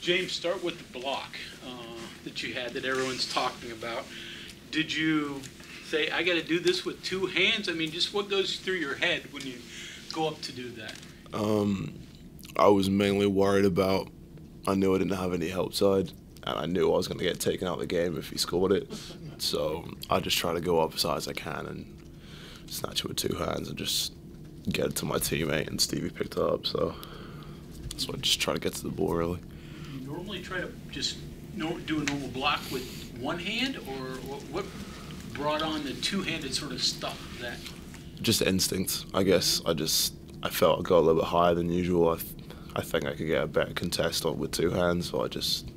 James, start with the block that you had that everyone's talking about. Did you say, I got to do this with two hands? I mean, just what goes through your head when you go up to do that? I was mainly worried about, I knew I didn't have any help side, and I knew I was going to get taken out of the game if he scored it. So I just try to go up as high as I can and snatch it with two hands and just get it to my teammate, and Stevie picked it up. So I just try to get to the ball, really. You normally try to just do a normal block with one hand, or what brought on the two-handed sort of stuff? That just instinct, I guess. I felt I got a little bit higher than usual. I think I could get a better contest on with two hands, so I just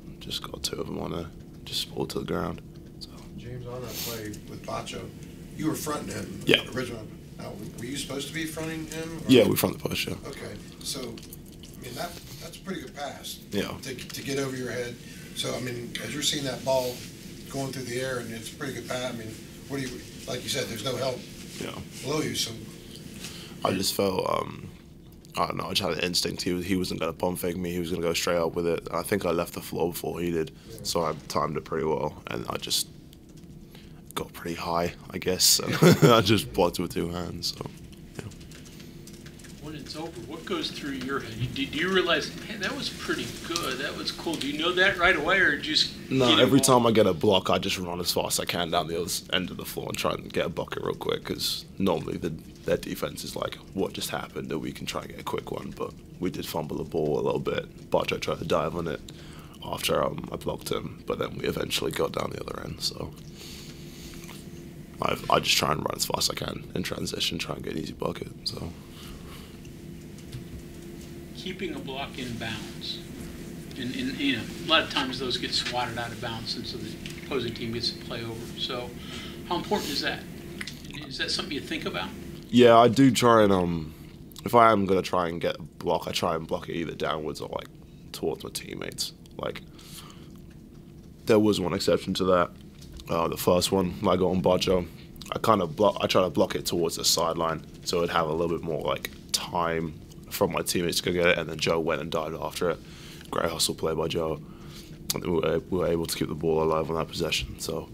got two of them on there, just pulled to the ground. So. James, on that play with Bacho, you were fronting him. Yeah. Original. Now, were you supposed to be fronting him? Or? Yeah, we front the push. Yeah. Okay, so I mean that's a pretty good pass. Yeah. To get over your head. So I mean, as you're seeing that ball going through the air, and it's a pretty good pass. I mean, what do you, like you said, there's no help below you, so. I just felt, I don't know, I just had an instinct. He wasn't going to pump fake me. He was going to go straight up with it. I think I left the floor before he did, so I timed it pretty well, and I just got pretty high, I guess, and I just blocked it with two hands. So, yeah. When it's over, what goes through your head? Do you realize, man, that was pretty good, that was cool? Do you know that right away, or just No, every time I get a block, I just run as fast as I can down the other end of the floor and try and get a bucket real quick, because normally their defense is like, what just happened, that we can try and get a quick one, but we did fumble the ball a little bit. Bacho tried to dive on it after I blocked him, but then we eventually got down the other end, so I just try and run as fast as I can in transition, try and get an easy bucket. So keeping a block in bounds, and you know, a lot of times those get swatted out of bounds, and so the opposing team gets to play over. So how important is that? Is that something you think about? Yeah, I do try and if I am gonna try and get a block, I try and block it either downwards or like towards my teammates. Like there was one exception to that. The first one I got on Bacho, I try to block it towards the sideline, so it'd have a little bit more like time from my teammates to go get it, and then Joe went and dived after it. Great hustle play by Joe, and we were able to keep the ball alive on that possession. So,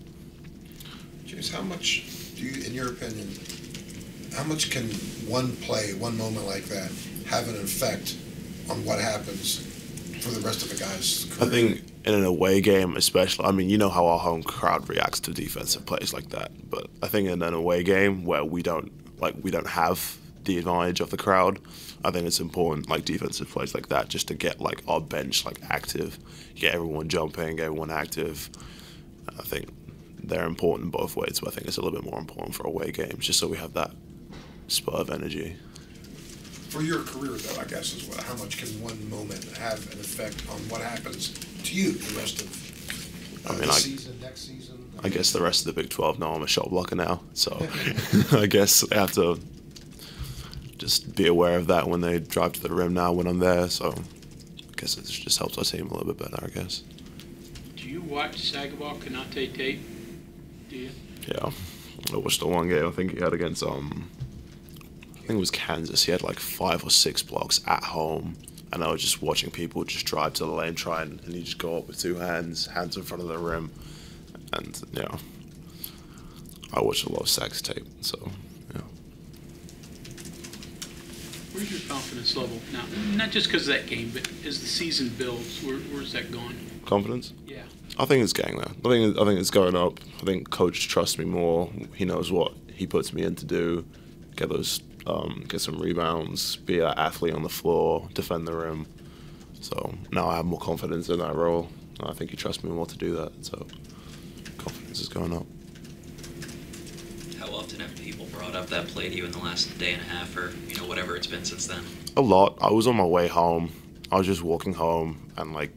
James, how much do you, in your opinion, how much can one play, one moment like that, have an effect on what happens for the rest of the guys' career? I think in an away game, especially, I mean, you know how our home crowd reacts to defensive plays like that, but I think in an away game where we don't have the advantage of the crowd, I think it's important, like defensive plays like that, just to get like our bench like active, get everyone jumping, get everyone active. I think they're important both ways, but I think it's a little bit more important for away games, just so we have that spur of energy. For your career, though, I guess is how much can one moment have an effect on what happens to you the rest of this season, next season? I guess the rest of the Big 12 know I'm a shot blocker now, so I guess I have to just be aware of that when they drive to the rim now when I'm there, so I guess it just helps our team a little bit better, I guess. Do you watch Sagabal Konate tape? Do you? Yeah, I watched the one game I think he had against, I think it was Kansas. He had like 5 or 6 blocks at home, and I was just watching people just drive to the lane, and he just go up with two hands in front of the rim, and yeah, I watched a lot of Sags tape, so yeah. Where's your confidence level now? Not just because of that game, but as the season builds, where's that going? Confidence? Yeah. I think it's getting there. I think it's going up. I think coach trusts me more. He knows what he puts me in to do. Get some rebounds, be an athlete on the floor, defend the rim. So now I have more confidence in that role. I think he trusts me more to do that. So confidence is going up. How often have people brought up that play to you in the last day and a half, or whatever it's been since then? A lot. I was on my way home. I was just walking home, and like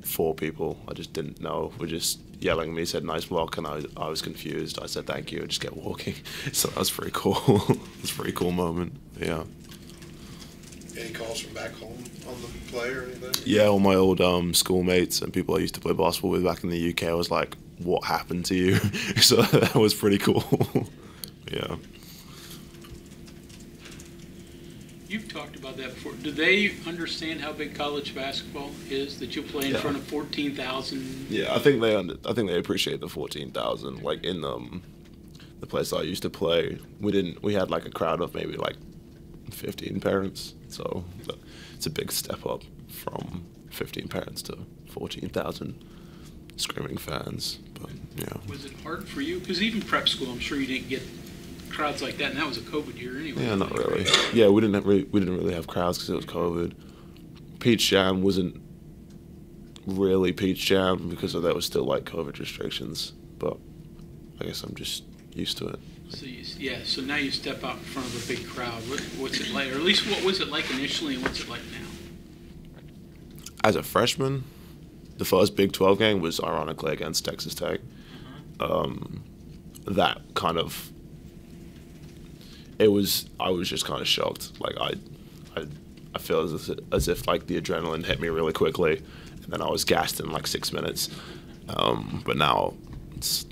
4 people I just didn't know were just yelling at me, said nice block, and I was confused. I said thank you and just kept walking. So that was pretty cool. It's a pretty cool moment. Yeah. Any calls from back home on the play or anything? Yeah, all my old schoolmates and people I used to play basketball with back in the UK was like, what happened to you? So that was pretty cool. Yeah. You've talked about that before. Do they understand how big college basketball is? That you'll play in Yeah. front of 14,000? Yeah, I think they appreciate the 14,000. Like in the place I used to play, we had like a crowd of maybe like 15 parents. So it's a big step up from 15 parents to 14,000 screaming fans. But yeah. Was it hard for you? Because even prep school, I'm sure you didn't get crowds like that, and that was a COVID year anyway. Yeah, not really. Yeah, we didn't really have crowds because it was COVID. Peach Jam wasn't really Peach Jam because there was still like COVID restrictions. But I guess I'm just used to it. So now you step out in front of a big crowd. What's it like? Or at least what was it like initially, and what's it like now? As a freshman, the first Big 12 game was ironically against Texas Tech. That kind of, I was just kind of shocked. Like I feel as if like the adrenaline hit me really quickly, and then I was gassed in like 6 minutes. But now it's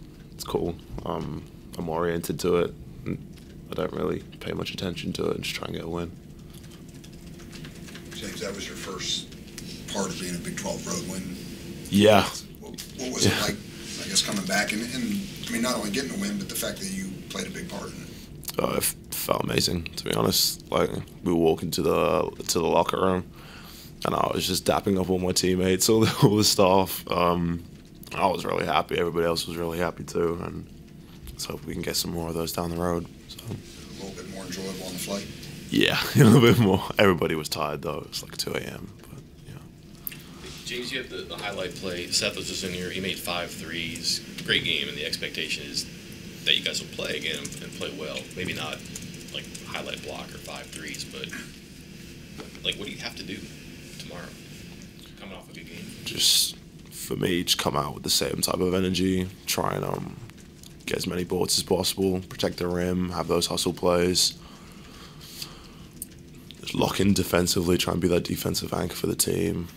cool. I'm oriented to it. I don't really pay much attention to it and just try and get a win. James, that was your first part of being a Big 12 road win. Yeah. What was it like, I guess, coming back and I mean, not only getting a win, but the fact that you played a big part in it? It felt amazing, to be honest. Like we walk into the locker room, and I was just dapping up all my teammates, all the staff. I was really happy. Everybody else was really happy too, and let's hope we can get some more of those down the road. So. A little bit more enjoyable on the flight. Yeah, a little bit more. Everybody was tired though. It was like 2 a.m. But yeah. James, you have the highlight play. Seth was just in here. He made 5 threes. Great game, and the expectation is that you guys will play again and play well. Maybe not like highlight block or 5 threes, but like what do you have to do tomorrow? Coming off a good game. Just for me, just come out with the same type of energy. Try and get as many boards as possible. Protect the rim. Have those hustle plays. Just lock in defensively. Try and be that defensive anchor for the team.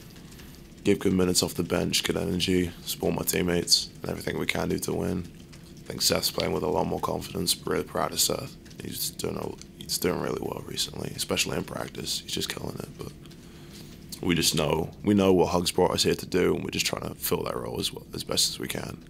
Give good minutes off the bench. Good energy. Support my teammates and everything we can do to win. I think Seth's playing with a lot more confidence. Really proud of Seth. He's doing really well recently, especially in practice. He's just killing it. But we know what Hugs brought us here to do, and we're just trying to fill that role as best as we can.